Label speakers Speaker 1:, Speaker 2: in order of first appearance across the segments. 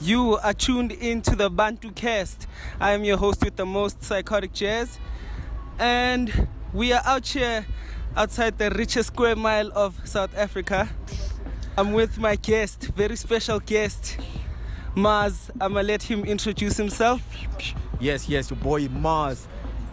Speaker 1: You are tuned into the Bantu cast. I am your host with the most, Cycotic Jxzz, and we are out here outside the richest square mile of South Africa. I'm with my guest, very special guest, Mars. I'ma let him introduce himself.
Speaker 2: Yes, your boy Mars,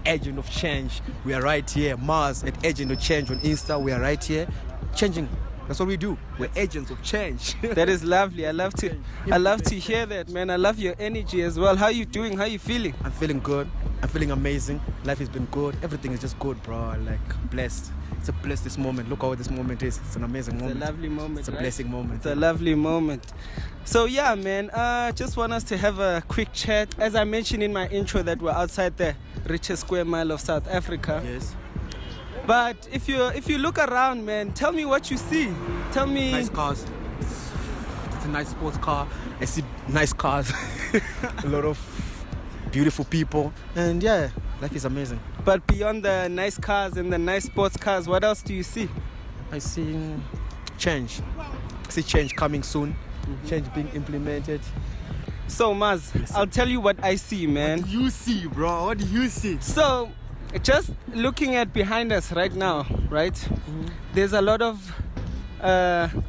Speaker 2: agent of change. We are right here, Mars at agent of change on Insta. We are right here, changing. That's what we do. We're agents of change.
Speaker 1: That is lovely. I love to hear that, man. I love your energy as well. How are you doing? How are you feeling?
Speaker 2: I'm feeling good. I'm feeling amazing. Life has been good. Everything is just good, bro. Like, blessed. It's a blessed this moment. Look how this moment is. It's an amazing moment.
Speaker 1: It's a lovely moment.
Speaker 2: It's a
Speaker 1: right?
Speaker 2: blessing moment.
Speaker 1: It's a lovely moment. So yeah, man. Just want us to have a quick chat. As I mentioned in my intro, that we're outside the richest square mile of South Africa.
Speaker 2: Yes.
Speaker 1: But if you look around, man, tell me what you see. Tell me.
Speaker 2: Nice cars. It's a nice sports car. I see nice cars. A lot of beautiful people. And yeah, life is amazing.
Speaker 1: But beyond the nice cars and the nice sports cars, what else do you see?
Speaker 2: I see change. I see change coming soon. Change being implemented.
Speaker 1: So Maz,
Speaker 2: Yes,
Speaker 1: I'll tell you what I see, man.
Speaker 2: What do you see, bro? What do you see?
Speaker 1: So, just looking at behind us right now, right? There's a lot of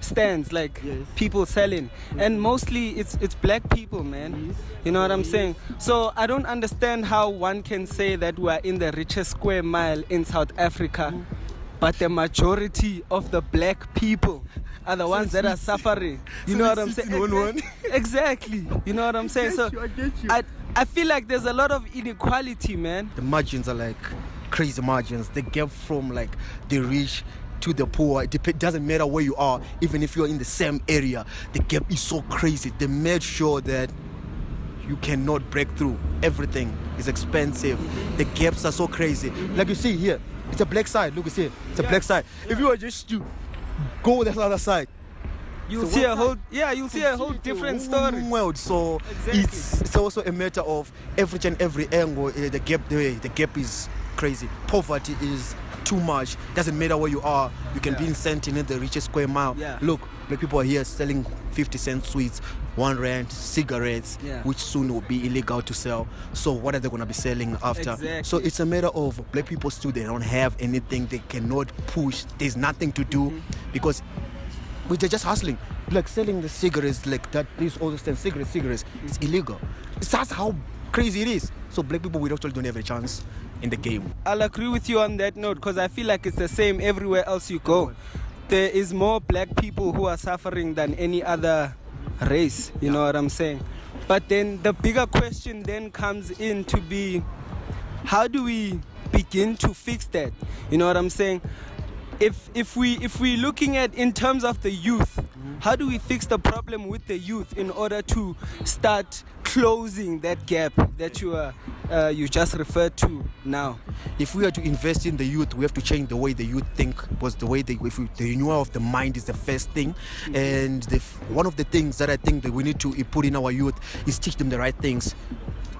Speaker 1: stands, like
Speaker 2: Yes.
Speaker 1: people selling, and mostly it's black people, man.
Speaker 2: Yes.
Speaker 1: You know what I'm saying? So I don't understand how one can say that we are in the richest square mile in South Africa, but the majority of the black people are the ones that are suffering. You know what I'm saying? Exactly. You know what I'm saying? So
Speaker 2: I get you.
Speaker 1: I feel like there's a lot of inequality, man.
Speaker 2: The margins are like crazy margins. The gap from like the rich to the poor, it doesn't matter where you are. Even if you're in the same area, the gap is so crazy. They made sure that you cannot break through. Everything is expensive. The gaps are so crazy. Like you see here, it's a black side. Look, you see, it's a black side. If you were just to go the other side,
Speaker 1: You'll
Speaker 2: so
Speaker 1: see
Speaker 2: one
Speaker 1: a whole you'll see a whole different story.
Speaker 2: world. So
Speaker 1: Exactly.
Speaker 2: it's also a matter of every angle. The gap is crazy. Poverty is too much. Doesn't matter where you are. You can be in SANDTON in the richest square mile.
Speaker 1: Yeah.
Speaker 2: Look, black people are here selling 50-cent sweets, 1 rand, cigarettes,
Speaker 1: Yeah.
Speaker 2: which soon will be illegal to sell. So what are they gonna be selling after?
Speaker 1: Exactly.
Speaker 2: So it's a matter of black people still, they don't have anything. They cannot push. There's nothing to do because they're just hustling, like selling the cigarettes, like that. These all the cigarettes. It's illegal. That's how crazy it is. So black people, we actually don't have a chance in the game.
Speaker 1: I'll agree with you on that note because I feel like it's the same everywhere else you go. There is more black people who are suffering than any other race. You know what I'm saying? But then the bigger question then comes in to be, how do we begin to fix that? You know what I'm saying? If we're looking at in terms of the youth, how do we fix the problem with the youth in order to start closing that gap that you just referred to now?
Speaker 2: If we are to invest in the youth, we have to change the way the youth think. Because the renewal of the mind is the first thing, and one of the things that I think that we need to put in our youth is teach them the right things.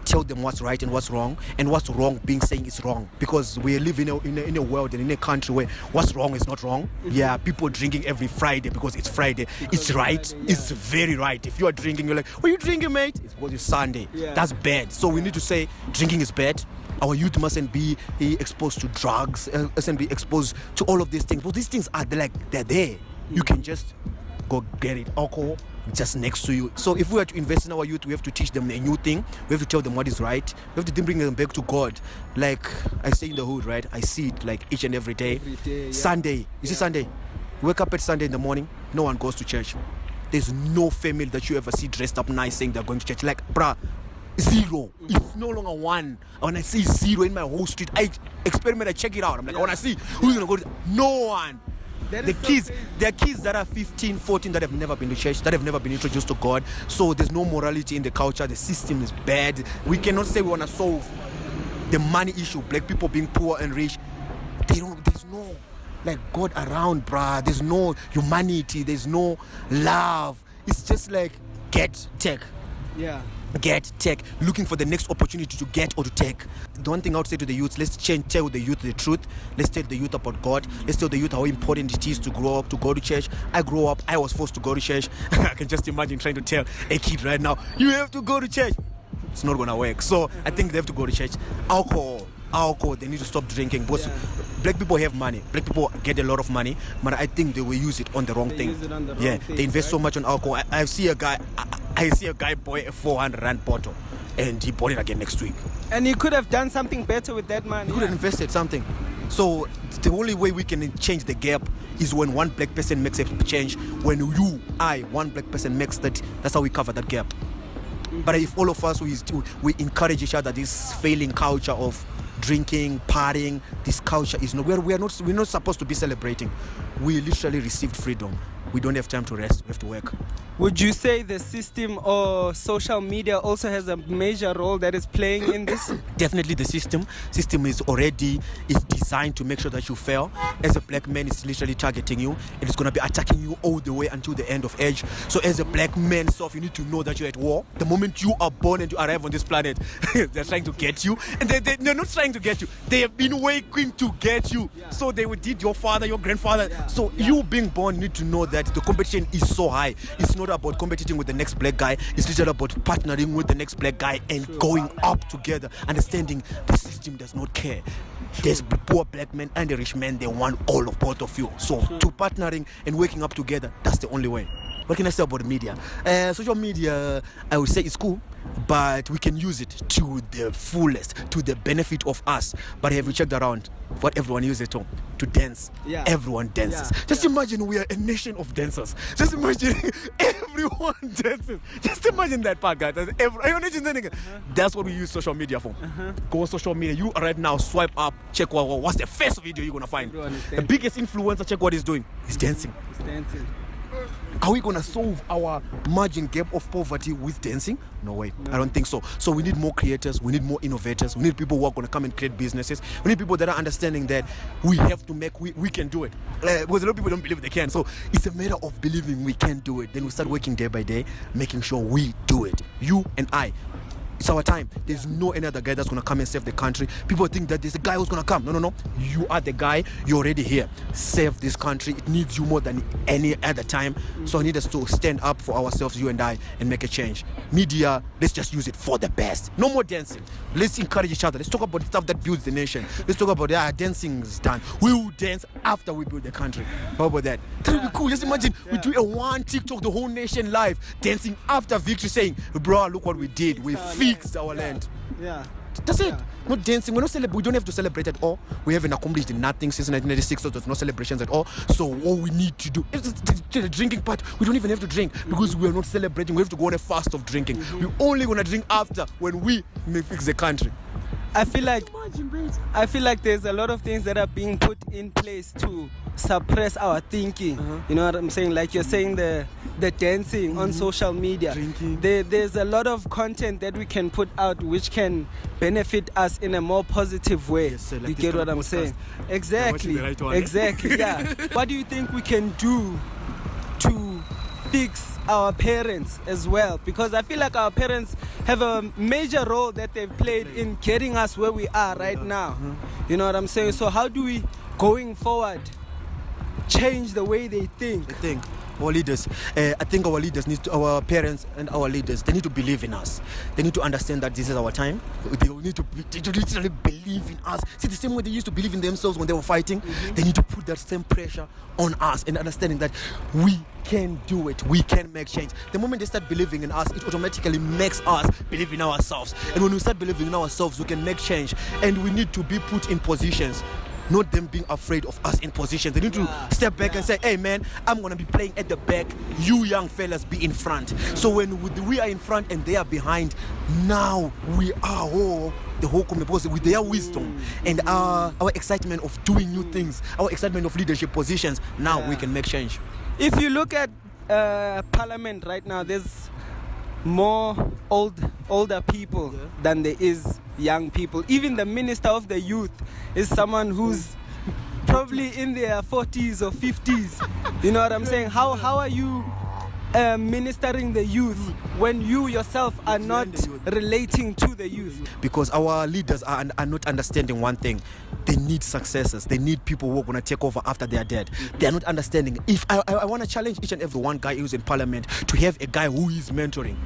Speaker 2: Tell them what's right and what's wrong, and what's wrong being saying is wrong, because we live in a world and in a country where what's wrong is not wrong. Yeah, people drinking every Friday because it's Friday. It's right.
Speaker 1: Friday, yeah.
Speaker 2: It's very right. If you are drinking, you're like, what are you drinking, mate? It's because it's Sunday.
Speaker 1: Yeah.
Speaker 2: That's bad. So we need to say drinking is bad. Our youth mustn't be exposed to drugs, mustn't be exposed to all of these things. But these things are they're there. You can just go get it. Alcohol just next to you. So if we are to invest in our youth, we have to teach them a new thing. We have to tell them what is right. We have to then bring them back to God. Like I say in the hood, right? I see it like each and every day.
Speaker 1: Every day, yeah.
Speaker 2: Sunday. You see Sunday? You wake up at Sunday in the morning, no one goes to church. There's no family that you ever see dressed up nice saying they're going to church. Like, bruh, zero. It's no longer one. When I see zero in my whole street, I experiment, I check it out. I'm like, when I see who's gonna go to no one.
Speaker 1: That
Speaker 2: The
Speaker 1: is so
Speaker 2: kids,
Speaker 1: crazy.
Speaker 2: there are kids that are 15, 14 that have never been to church, that have never been introduced to God. So there's no morality in the culture. The system is bad. We cannot say we want to solve the money issue. Black people being poor and rich. There's no like God around, bruh. There's no humanity. There's no love. It's just like get, take.
Speaker 1: Yeah.
Speaker 2: Get, take, looking for the next opportunity to get or to take. The one thing I would say to the youth, let's tell the youth the truth. Let's tell the youth about God. Let's tell the youth how important it is to grow up, to go to church. I grew up, I was forced to go to church. I can just imagine trying to tell a kid right now, you have to go to church. It's not gonna work. So I think they have to go to church. Alcohol, they need to stop drinking. Because black people have money. Black people get a lot of money, but I think they will use it on the wrong thing. They invest so much on alcohol. I see a guy buy a 400 rand bottle, and he bought it again next week.
Speaker 1: And he could have done something better with that money.
Speaker 2: He could have invested something. So the only way we can change the gap is when one black person makes a change. When one black person makes that, that's how we cover that gap. But if all of us we encourage each other, this failing culture of drinking, partying, this culture is no. We're not supposed to be celebrating. We literally received freedom. We don't have time to rest. We have to work.
Speaker 1: Would you say the system or social media also has a major role that is playing in this?
Speaker 2: Definitely the system is designed to make sure that you fail. As a black man, it's literally targeting you. It is going to be attacking you all the way until the end of age. So as a black man, you need to know that you're at war. The moment you are born and you arrive on this planet, they're trying to get you. And they're not trying to get you. They have been waiting to get you. Yeah. So they did your father, your grandfather. Yeah. So you being born, you need to know that the competition is so high. It's not about competing with the next black guy. It's literally about partnering with the next black guy and going up together, understanding the system does not care. There's poor black men and the rich men, they want all of both of you. So to partnering and waking up together, that's the only way. What can I say about media? Social media, I would say it's cool, but we can use it to the fullest, to the benefit of us. But have you checked around what everyone uses it to dance? Yeah. Everyone dances. Yeah. Just imagine we are a nation of dancers. Just imagine everyone dances. Just imagine that part, guys. That's what we use social media for. Go on social media. You right now swipe up, check what's the first video you're gonna find. The biggest influencer, check what he's doing. He's dancing. Are we going to solve our margin gap of poverty with dancing? No way. No. I don't think so. So we need more creators. We need more innovators. We need people who are going to come and create businesses. We need people that are understanding that we have to we can do it. Because a lot of people don't believe they can. So it's a matter of believing we can do it. Then we start working day by day, making sure we do it. You and I. It's our time. There's no any other guy that's going to come and save the country. People think that there's a guy who's going to come. No. You are the guy. You're already here. Save this country. It needs you more than any other time. So I need us to stand up for ourselves, you and I, and make a change. Media, let's just use it for the best. No more dancing. Let's encourage each other. Let's talk about the stuff that builds the nation. Let's talk about dancing is done. We will dance after we build the country. How about that? That would be cool. Just imagine we do a one TikTok, the whole nation live, dancing after victory, saying, bro, look what we did. We fixed our land. Yeah. That's it. Not dancing. We're not we don't have to celebrate at all. We haven't accomplished nothing since 1996, so there's no celebrations at all. So all we need to do is the drinking part. We don't even have to drink because we are not celebrating. We have to go on a fast of drinking. We're only gonna drink after when we may fix the country.
Speaker 1: I feel like there's a lot of things that are being put in place to suppress our thinking. You know what I'm saying? Like you're saying the dancing on social media. There's a lot of content that we can put out which can benefit us in a more positive way. Yes, like you get what I'm saying? Exactly. Exactly. Yeah. What do you think we can do to fix our parents as well? Because I feel like our parents have a major role that they've played in getting us where we are right now. You know what I'm saying? So how do we, going forward, change the way they think?
Speaker 2: Our leaders, I think our leaders our parents and our leaders, they need to believe in us. They need to understand that this is our time. They need to literally believe in us. See, the same way they used to believe in themselves when they were fighting, they need to put that same pressure on us and understanding that we can do it. We can make change. The moment they start believing in us, it automatically makes us believe in ourselves. And when we start believing in ourselves, we can make change. And we need to be put in positions, not them being afraid of us in positions. They need to step back and say, hey man, I'm going to be playing at the back. You young fellas be in front. So when we are in front and they are behind, now we are the whole community with their wisdom and our excitement of doing new things, our excitement of leadership positions. Now we can make change.
Speaker 1: If you look at Parliament right now, there's more older people than there is young people. Even the Minister of the Youth is someone who's probably in their 40s or 50s. You know what I'm saying? How are you ministering the youth when you yourself are not relating to the youth?
Speaker 2: Because our leaders are not understanding one thing. They need successors. They need people who are going to take over after they are dead. They are not understanding. If I want to challenge each and every one guy who's in parliament to have a guy who is mentoring.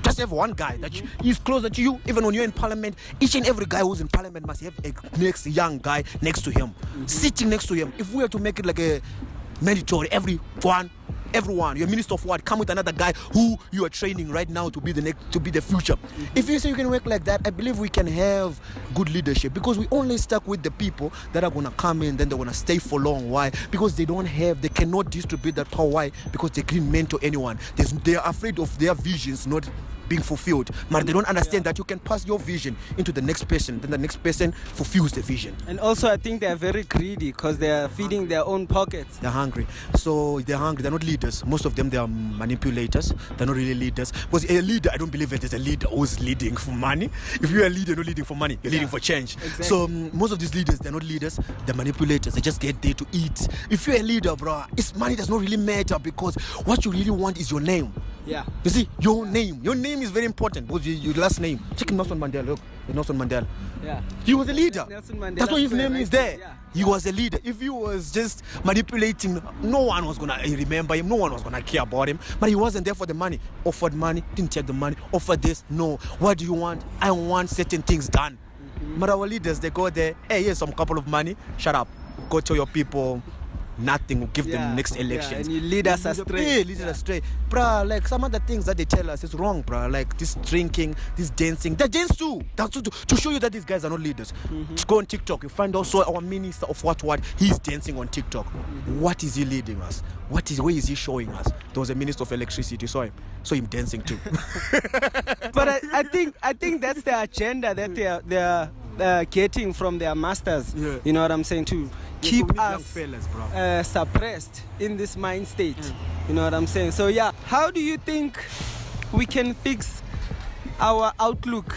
Speaker 2: Just have one guy that is closer to you. Even when you're in parliament, each and every guy who's in parliament must have a next young guy next to him, sitting next to him. If we were to make it like a mandatory, everyone, your minister of what, come with another guy who you are training right now to be the future. If you say you can work like that, I believe we can have good leadership, because we only stuck with the people that are gonna come in, then they're gonna stay for long. Why? Because they cannot distribute that power. Why? Because they can't mentor anyone. They are afraid of their visions not being fulfilled, but they don't understand that you can pass your vision into the next person, then the next person fulfills the vision.
Speaker 1: And also I think they're very greedy because they are feeding their own pockets.
Speaker 2: They're hungry. So they're hungry. They're not leaders. Most of them, they are manipulators. They're not really leaders. Because a leader, I don't believe it is a leader who's leading for money. If you're a leader, you're not leading for money, you're leading for change. Exactly. So most of these leaders, they're not leaders, they're manipulators. They just get there to eat. If you're a leader, bro, money does not really matter, because what you really want is your name.
Speaker 1: Yeah.
Speaker 2: You see, your name is very important, because your last name. Check Nelson Mandela. Look, Nelson Mandela.
Speaker 1: Yeah.
Speaker 2: He was a leader. That's why his name is there.
Speaker 1: Yeah.
Speaker 2: He was a leader. If he was just manipulating, no one was gonna remember him. No one was gonna care about him. But he wasn't there for the money. Offered money, didn't take the money. Offered this, no. What do you want? I want certain things done. But our leaders, they go there. Hey, here's some couple of money. Shut up. Go tell your people. Nothing will give them next elections.
Speaker 1: And you lead us astray.
Speaker 2: Lead us astray. Bruh, like some of the things that they tell us is wrong, bruh. Like this drinking, this dancing. They dance too. That's to show you that these guys are not leaders. Just go on TikTok. You find also our minister of what he's dancing on TikTok. What is he leading us? Where is he showing us? There was a minister of electricity. You saw him dancing too.
Speaker 1: But I think that's the agenda that they're getting from their masters. Yeah. You know what I'm saying? To keep us suppressed in this mind state. You know what I'm saying? So yeah, how do you think we can fix our outlook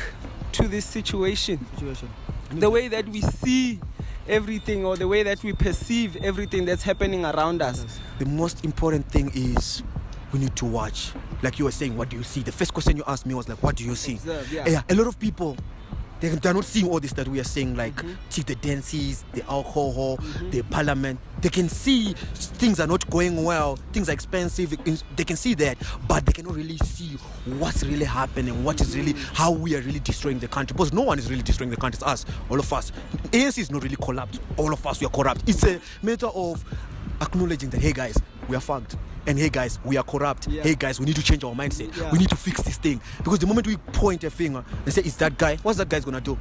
Speaker 1: to this situation? The way that we see everything, or the way that we perceive everything that's happening around us.
Speaker 2: The most important thing is we need to watch. Like you were saying, what do you see? The first question you asked me was like, what do you see?
Speaker 1: Observe,
Speaker 2: yeah. A lot of people, they're not seeing all this that we are saying, like see the dances, the alcohol, the parliament. They can see things are not going well, things are expensive. They can see that, but they cannot really see what's really happening, what is really, how we are really destroying the country. Because no one is really destroying the country, it's us, all of us. ANC is not really corrupt, all of us, we are corrupt. It's a matter of acknowledging that, hey guys, we are fucked. And hey guys, we are corrupt. Yeah. Hey guys, we need to change our mindset. Yeah. We need to fix this thing. Because the moment we point a finger and say, it's that guy, what's that guy's gonna do?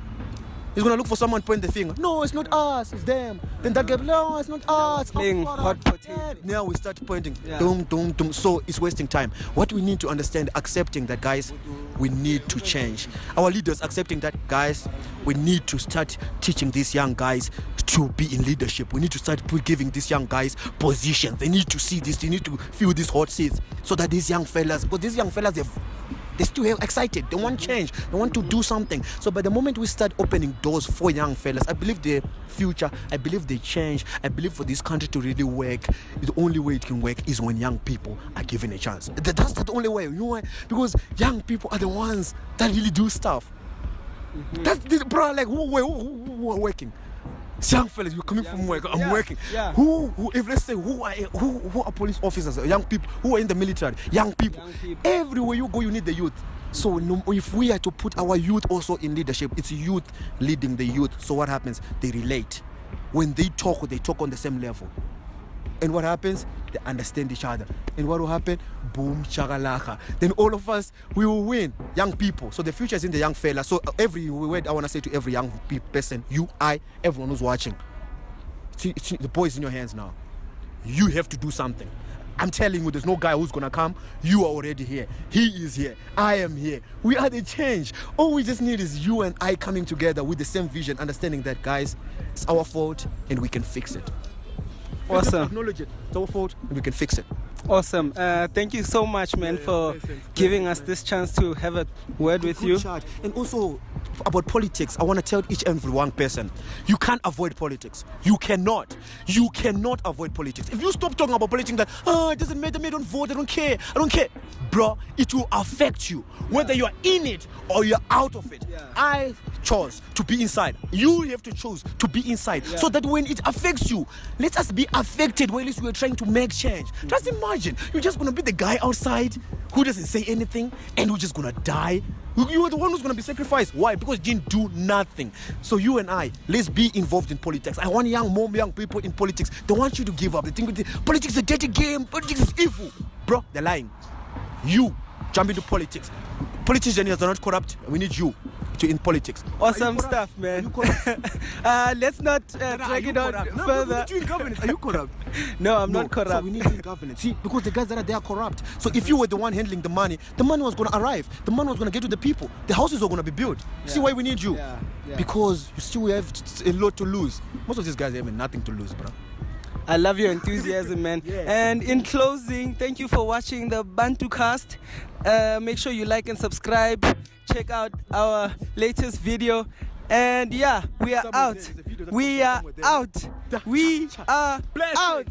Speaker 2: He's gonna look for someone to point the finger. No, it's not us, it's them. Then that guy, no, it's not us.
Speaker 1: Playing hot potato.
Speaker 2: Now we start pointing. Dum. So it's wasting time. What we need to understand, accepting that, guys, we need to change. Our leaders accepting that, guys, we need to start teaching these young guys to be in leadership. We need to start giving these young guys positions. They need to see this. They need to feel these hot seats, so that these young fellas, because these young fellas, they're still excited. They want change. They want to do something. So by the moment we start opening doors for young fellas, I believe the future, I believe the change, I believe for this country to really work, the only way it can work is when young people are given a chance. That's the only way. You know why? Because young people are the ones that really do stuff. That's the bro. Like who are working? Young fellas, you're coming from work. I'm working. Yeah. Who? If let's say who are police officers? Young people who are in the military. Young people. Everywhere you go, you need the youth. So if we are to put our youth also in leadership, it's youth leading the youth. So what happens? They relate. When they talk on the same level. And what happens? They understand each other. And what will happen? Boom, shagalaka. Then all of us, we will win. Young people. So the future is in the young fella. So every word I want to say to every young person, you, everyone who's watching, the ball is in your hands now. You have to do something. I'm telling you, there's no guy who's going to come. You are already here. He is here. I am here. We are the change. All we just need is you and I coming together with the same vision, understanding that, guys, it's our fault and we can fix it.
Speaker 1: Awesome.
Speaker 2: Acknowledge it. It's our fault and we can fix it.
Speaker 1: Awesome. Thank you so much, man, for giving us this chance to have a word with you.
Speaker 2: Charge. And also about politics, I want to tell each and every one person, you can't avoid politics. You cannot avoid politics. If you stop talking about politics, like, it doesn't matter, me, I don't vote, I don't care, bro, it will affect you, whether you're in it or you're out of it. I chose to be inside. You have to choose to be inside, so that when it affects you, let us be affected while we're trying to make change. Just imagine, you're just gonna be the guy outside who doesn't say anything and who's just gonna die. You are the one who's gonna be sacrificed. Why? Because you didn't do nothing. So you and I, let's be involved in politics. I want more young people in politics. They want you to give up. They think politics is a dirty game. Politics is evil. Bro, they're lying. You jump into politics. Politicians are not corrupt. We need you in politics.
Speaker 1: Awesome stuff, man. Let's not drag it on further.
Speaker 2: You in governance. Are you corrupt?
Speaker 1: No, I'm not corrupt.
Speaker 2: So we need you in governance. See, because the guys that are there are corrupt. So if you were the one handling the money was going to arrive. The money was going to get to the people. The houses are going to be built. See why we need you? Because you still have a lot to lose. Most of these guys have nothing to lose, bro.
Speaker 1: I love your enthusiasm, man. And in closing, thank you for watching the Bantu cast. Make sure you like and subscribe. Check out our latest video. And yeah, we are out. We are out. We are out.